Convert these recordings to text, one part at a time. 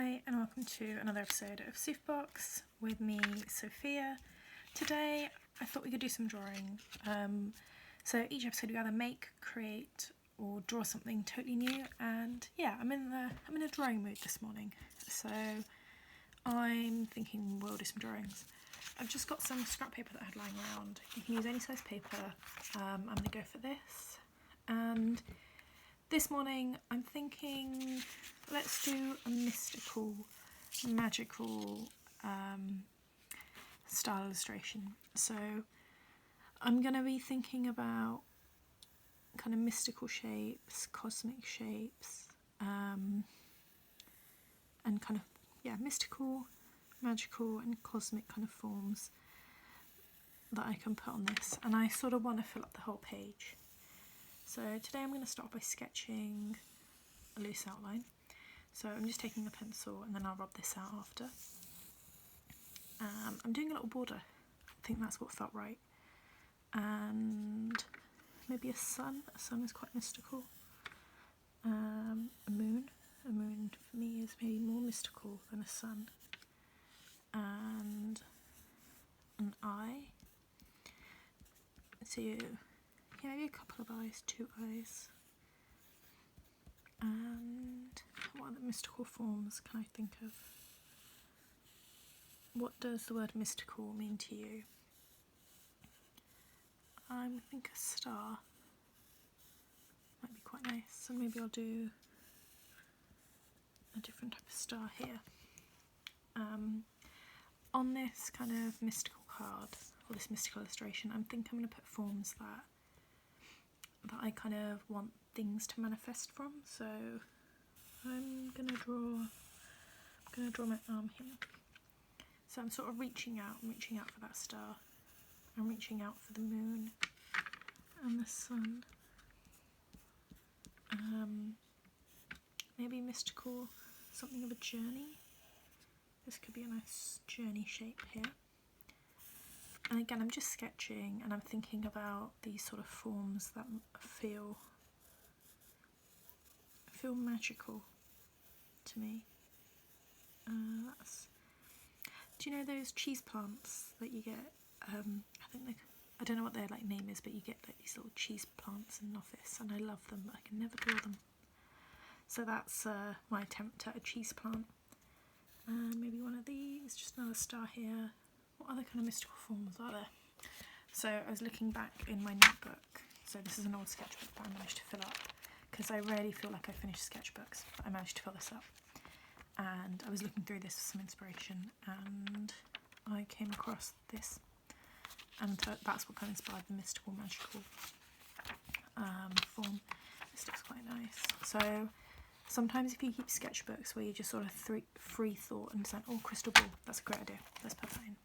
Hi and welcome to another episode of Soof Box with me, Sophia. Today I thought we could do some drawing. So each episode we either make, create or draw something totally new, and yeah, I'm in a drawing mood this morning. So I'm thinking we'll do some drawings. I've just got some scrap paper that I had lying around. You can use any size paper. I'm going to go for this. And this morning I'm thinking let's do a mystical, magical style illustration. So I'm going to be thinking about kind of mystical shapes, cosmic shapes, and kind of, yeah, mystical, magical and cosmic kind of forms that I can put on this. And I sort of want to fill up the whole page. So today I'm going to start by sketching a loose outline. So I'm just taking a pencil and then I'll rub this out after. I'm doing a little border. I think that's what felt right. And maybe a sun. A sun is quite mystical. A moon. A moon for me is maybe more mystical than a sun. And an eye. So yeah, maybe a couple of eyes, 2 eyes. And what other mystical forms can I think of? What does the word mystical mean to you? I think a star might be quite nice, so maybe I'll do a different type of star here. On this kind of mystical card, or this mystical illustration, I think I'm going to put forms that I kind of want things to manifest from. So I'm going to draw my arm here. So I'm sort of reaching out for that star. I'm reaching out for the moon and the sun. Maybe mystical, something of a journey. This could be a nice journey shape here. And again, I'm just sketching and I'm thinking about these sort of forms that feel magical to me. Do you know those cheese plants that you get? I don't know what their name is, but you get these little cheese plants in an office, and I love them, but I can never draw them. So that's my attempt at a cheese plant. Maybe one of these, just another star here. What other kind of mystical forms are there? So I was looking back in my notebook. So this is an old sketchbook that I managed to fill up, because I rarely feel like I finish sketchbooks, but I managed to fill this up. And I was looking through this for some inspiration, and I came across this, and that's what kind of inspired the mystical, magical form. This looks quite nice. So sometimes if you keep sketchbooks where you just sort of free thought and decide, oh, crystal ball, that's a great idea, let's put that in.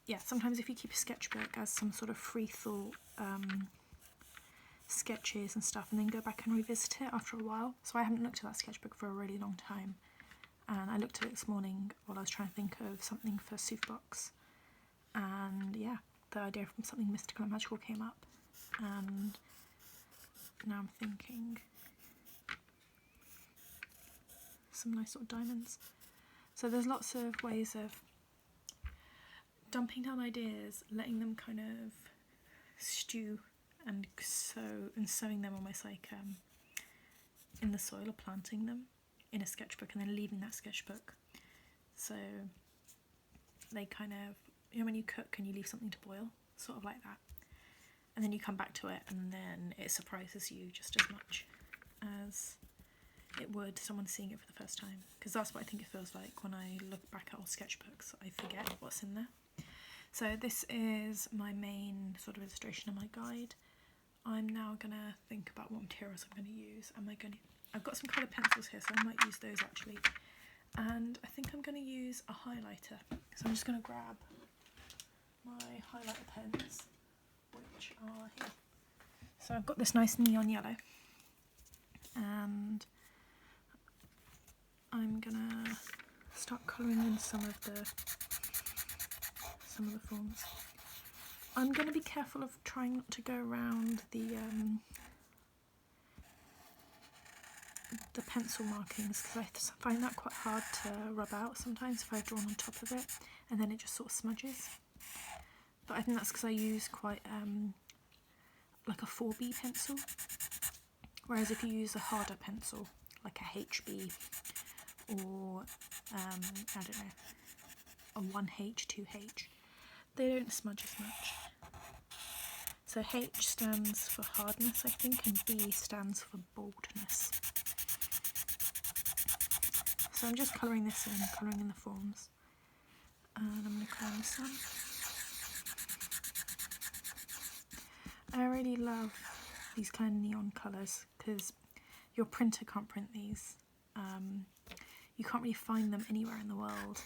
Yeah, sometimes if you keep a sketchbook as some sort of free thought sketches and stuff, and then go back and revisit it after a while. So I haven't looked at that sketchbook for a really long time, and I looked at it this morning while I was trying to think of something for Soof Box, and yeah, the idea from something mystical and magical came up, and now I'm thinking some nice sort of diamonds. So there's lots of ways of dumping down ideas, letting them kind of stew and sowing them almost like in the soil, or planting them in a sketchbook and then leaving that sketchbook. So they kind of, you know, when you cook and you leave something to boil, sort of like that. And then you come back to it and then it surprises you just as much as it would someone seeing it for the first time. Because that's what I think it feels like when I look back at old sketchbooks. I forget what's in there. So this is my main sort of illustration of my guide. I'm now going to think about what materials I'm going to use. I've got some coloured pencils here, so I might use those actually. And I think I'm going to use a highlighter. So I'm just going to grab my highlighter pens, which are here. So I've got this nice neon yellow. And I'm going to start colouring in some of the forms. I'm going to be careful of trying not to go around the the pencil markings, because I find that quite hard to rub out sometimes if I've drawn on top of it, and then it just sort of smudges. But I think that's because I use quite like a 4B pencil, whereas if you use a harder pencil like a HB or I don't know, a 1H, 2H, they don't smudge as much. So H stands for hardness, I think, and B stands for boldness. So I'm just colouring this in, colouring in the forms, and I'm going to colour this on. I really love these kind of neon colours because your printer can't print these. You can't really find them anywhere in the world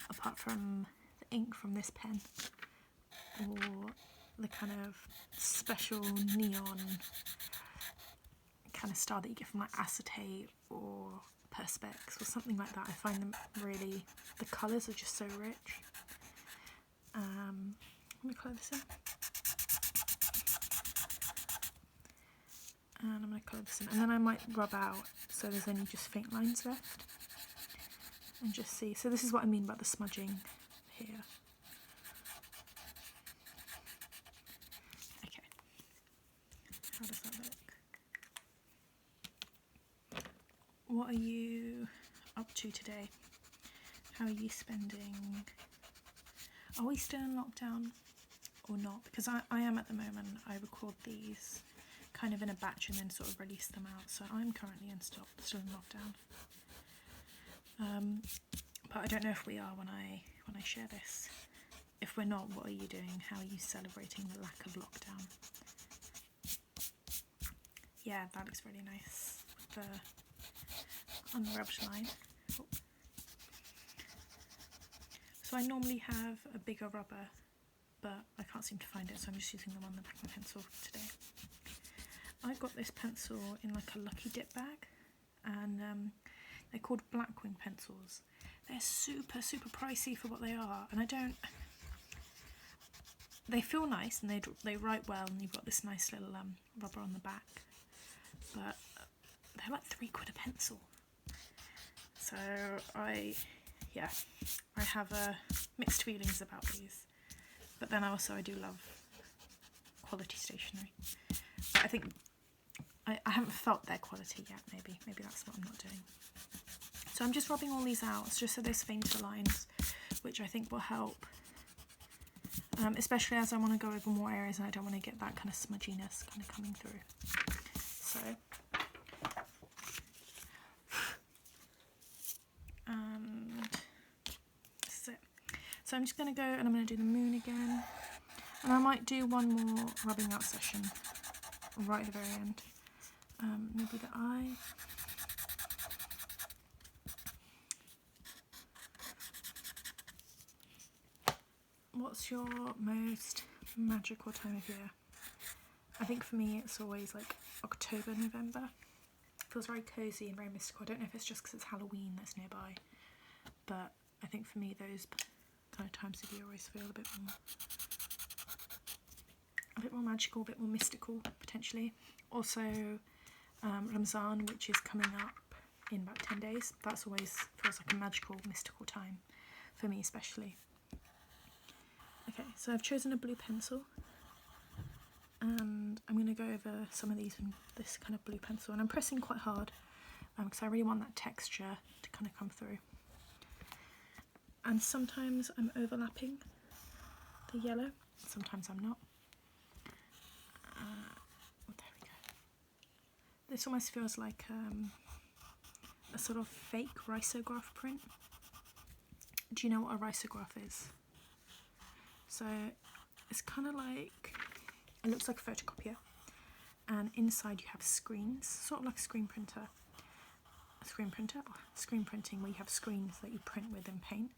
apart from the ink from this pen or the kind of special neon kind of style that you get from like acetate or perspex or something like that. I find them really, the colours are just so rich. Let me colour this in. And I'm going to colour this in, and then I might rub out so there's only just faint lines left, and just see. So this is what I mean about the smudging here. Okay, how does that look? What are you up to today? How are you spending? Are we still in lockdown or not? Because I am at the moment. I record these kind of in a batch and then sort of release them out. So I'm currently still in lockdown. But I don't know if we are when I share this. If we're not, what are you doing? How are you celebrating the lack of lockdown? Yeah, that looks really nice. The unrubbed line. Oh. So I normally have a bigger rubber, but I can't seem to find it, so I'm just using the one on the back of my pencil today. I got this pencil in like a Lucky Dip bag, and they're called Blackwing pencils. They're super pricey for what they are, and they feel nice and they write well, and you've got this nice little rubber on the back, but they're like £3 a pencil. So I have mixed feelings about these, but then also I do love quality stationery. But I think I haven't felt their quality yet. Maybe that's what I'm not doing. So I'm just rubbing all these out just so there's fainter lines, which I think will help, especially as I want to go over more areas and I don't want to get that kind of smudginess kind of coming through. So this is it. So I'm just going to go and I'm going to do the moon again, and I might do one more rubbing out session right at the very end. Maybe the eye. What's your most magical time of year? I think for me it's always like October, November. It feels very cozy and very mystical. I don't know if it's just because it's Halloween that's nearby, but I think for me those kind of times of year always feel a bit more magical, a bit more mystical potentially. Also Ramzan, which is coming up in about 10 days. That's always feels like a magical, mystical time for me especially. Okay, so I've chosen a blue pencil, and I'm going to go over some of these with this kind of blue pencil, and I'm pressing quite hard because I really want that texture to kind of come through. And sometimes I'm overlapping the yellow, sometimes I'm not. There we go. This almost feels like a sort of fake risograph print. Do you know what a risograph is? So it's kind of like, it looks like a photocopier, and inside you have screens, sort of like a screen printer. Screen printing where you have screens that you print with in paint,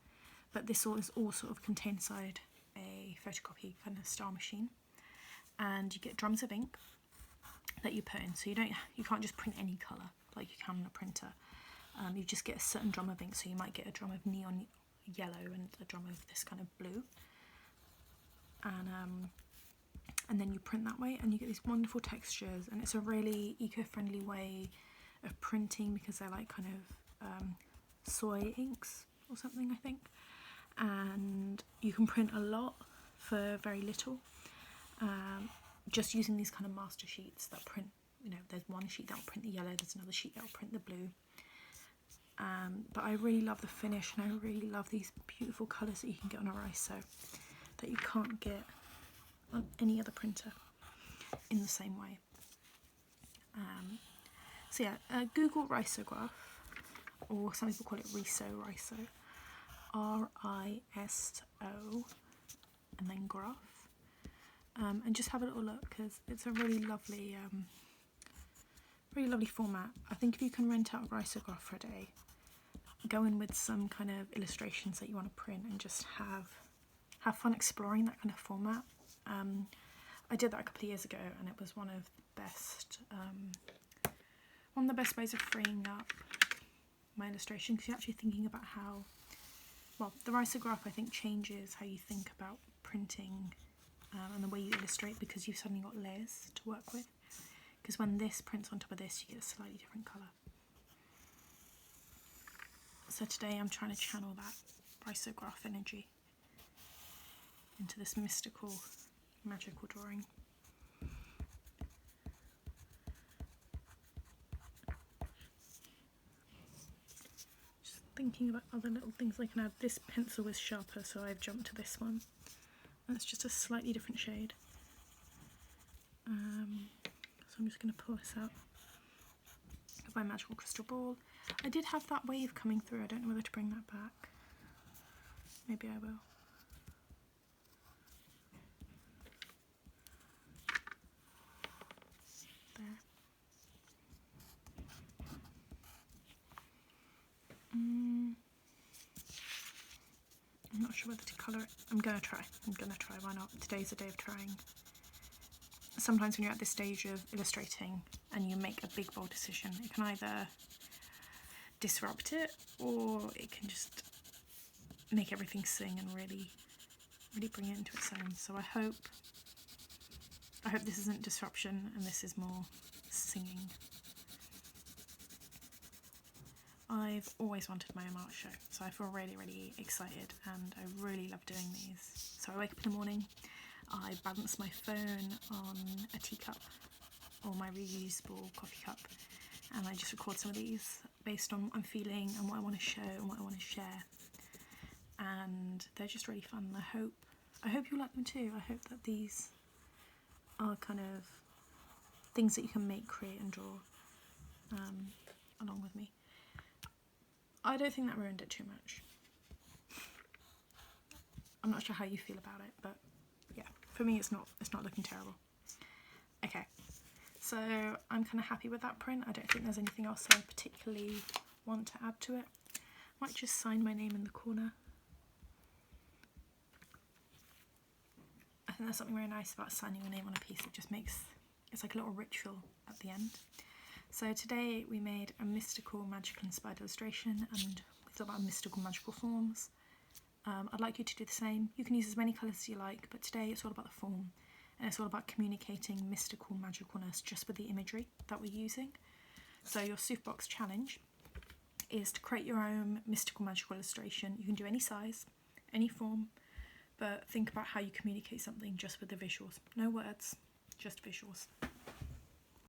but this all is all sort of contained inside a photocopy kind of style machine, and you get drums of ink that you put in. So you can't just print any colour like you can on a printer. You just get a certain drum of ink. So you might get a drum of neon yellow and a drum of this kind of blue, and then you print that way, and you get these wonderful textures. And it's a really eco-friendly way of printing because they're like kind of soy inks or something, I think, and you can print a lot for very little, just using these kind of master sheets that print, you know, there's one sheet that will print the yellow, there's another sheet that will print the blue. But I really love the finish, and I really love these beautiful colours that you can get on a Riso that you can't get on any other printer in the same way. So yeah, Google Risograph, or some people call it Riso, R-I-S-O, and then graph, and just have a little look because it's a really lovely format. I think if you can rent out a Risograph for a day, go in with some kind of illustrations that you want to print and just have fun exploring that kind of format. I did that a couple of years ago, and it was one of the best ways of freeing up my illustration, because you're actually thinking about how, well, the Risograph I think changes how you think about printing and the way you illustrate, because you've suddenly got layers to work with. Because when this prints on top of this, you get a slightly different colour. So today I'm trying to channel that Risograph energy into this mystical, magical drawing. Just thinking about other little things I can add. This pencil is sharper, so I've jumped to this one. And it's just a slightly different shade. So I'm just going to pull this out of my magical crystal ball. I did have that wave coming through. I don't know whether to bring that back. Maybe I will. There. I'm not sure whether to colour it. I'm gonna try, why not? Today's a day of trying. Sometimes when you're at this stage of illustrating and you make a big bold decision, it can either disrupt it, or it can just make everything sing and really bring it into its own. So I hope this isn't disruption and this is more singing. I've always wanted my own art show, so I feel really excited, and I really love doing these. So I wake up in the morning, I balance my phone on a teacup or my reusable coffee cup, and I just record some of these based on what I'm feeling and what I want to show and what I want to share. And they're just really fun. I hope you like them too. I hope that these are kind of things that you can make, create and draw along with me. I don't think that ruined it too much. I'm not sure how you feel about it, but yeah, for me it's not looking terrible. Okay, so I'm kind of happy with that print. I don't think there's anything else I particularly want to add to it. Might just sign my name in the corner. I think there's something very nice about signing your name on a piece. It just makes, it's like a little ritual at the end. So today we made a mystical, magical inspired illustration, and we thought about mystical, magical forms. I'd like you to do the same. You can use as many colours as you like, but today it's all about the form, and it's all about communicating mystical magicalness just with the imagery that we're using. So your Soof Box challenge is to create your own mystical, magical illustration. You can do any size, any form, but think about how you communicate something just with the visuals. No words, just visuals.